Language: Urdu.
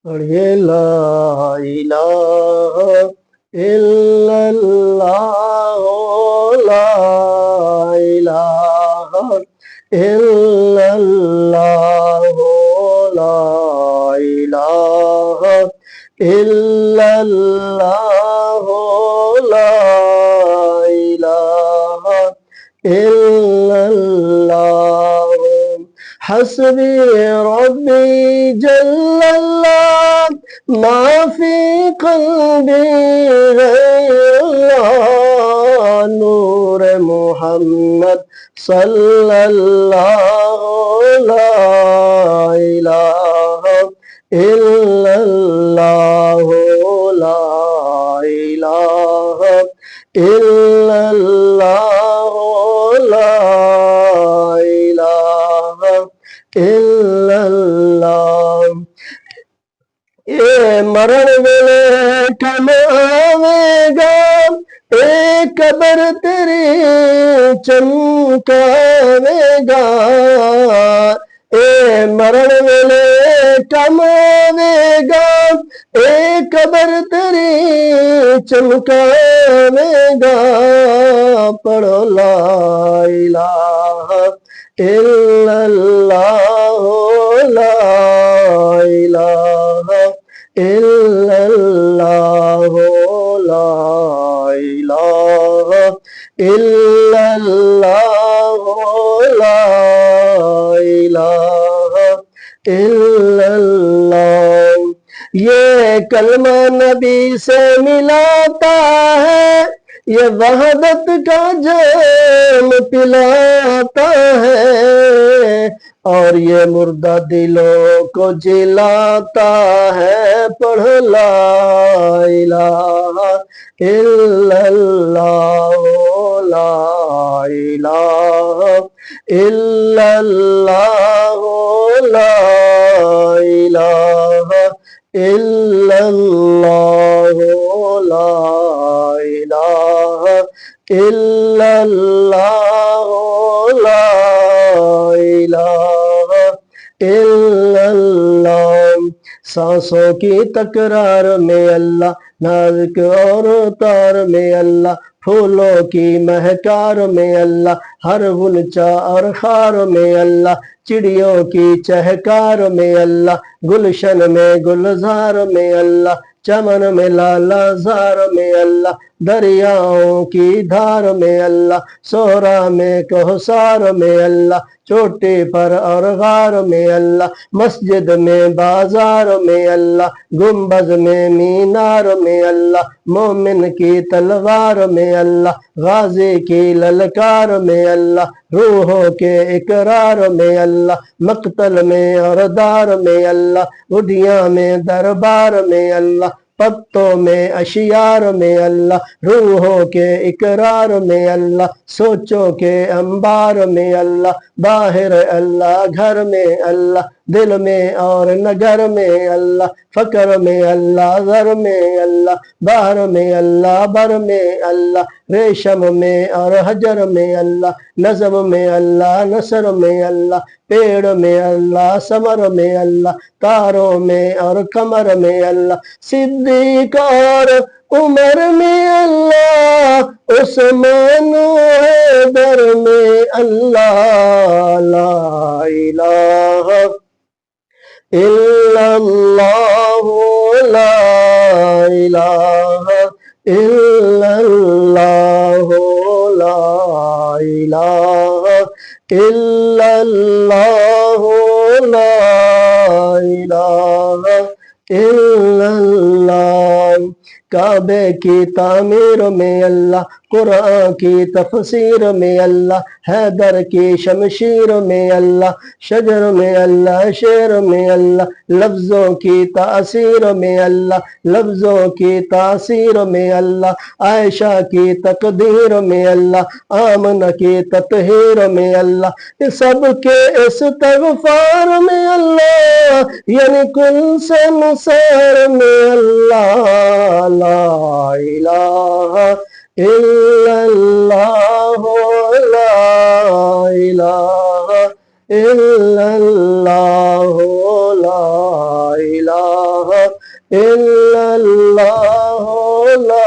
پڑھیے لا الہ الا اللہ لا الہ الا اللہ لا الہ الا اللہ لا الہ الا اللہ حسبی ربی جل اللہ ما فی قلبی غیر اللہ نور محمد صلی اللہ لا الہ الا اللہ لا الہ الا اللہ لا الہ الا اللہ یہ مرن ویلے کم آوے گا ایک قبر تیری چمکاوے گا اے مرن ویلے کم آوے گا ایک قبر تیری چمکاوے گا پڑھو لا الہ الا اللہ لا الہ الا اللہ لا الہ الا اللہ لا الہ الا اللہ یہ کلمہ نبی سے ملاتا ہے یہ وحدت کا جام پلاتا ہے اور یہ مردہ دلوں کو جلاتا ہے پڑھ لا الہ الا اللہ لا الہ الا اللہ لا الہ الا اللہ لا الہ الا اللہ لا الہ الا اللہ سانسوں کی تکرار میں اللہ نازک اور تار میں اللہ پھولوں کی مہکار میں اللہ ہر غنچہ اور خار میں اللہ چڑیوں کی چہکار میں اللہ گلشن میں گلزار میں اللہ چمن میں لالا زار میں اللہ دریاؤں کی دھار میں اللہ صحرا میں کوثر میں اللہ چوٹی پر اور غار میں اللہ مسجد میں بازار میں اللہ گنبد میں مینار میں اللہ مومن کی تلوار میں اللہ غازی کی للکار میں اللہ روحوں کے اقرار میں اللہ مقتل میں اور دار میں اللہ اڈیاں میں دربار میں اللہ پتوں میں اشیار میں اللہ روحوں کے اقرار میں اللہ سوچوں کے انبار میں اللہ باہر اللہ گھر میں اللہ دل میں اور نگر میں اللہ فقر میں اللہ ذر میں اللہ بحر میں اللہ بر میں اللہ ریشم میں اور حجر میں اللہ نظم میں اللہ نثر میں اللہ پیڑ میں اللہ ثمر میں اللہ تاروں میں اور قمر میں اللہ صدیق اور عمر میں اللہ عثمان حیدر میں اللہ لا الہ الا اللہ لا الہ الا اللہ لا الہ الا اللہ لا الہ الا اللہ کعبے کی تعمیر میں اللہ قرآن کی تفسیر میں اللہ حیدر کی شمشیر میں اللہ شجر میں اللہ شعر میں اللہ لفظوں کی تاثیر میں اللہ لفظوں کی تاثیر میں اللہ عائشہ کی تقدیر میں اللہ آمنہ کی تطہیر میں اللہ سب کے استغفار میں اللہ یعنی کل سے نثار میں اللہ لا الہ الا اللہ لا الہ الا اللہ لا الہ ইল্লাল্লাহু লা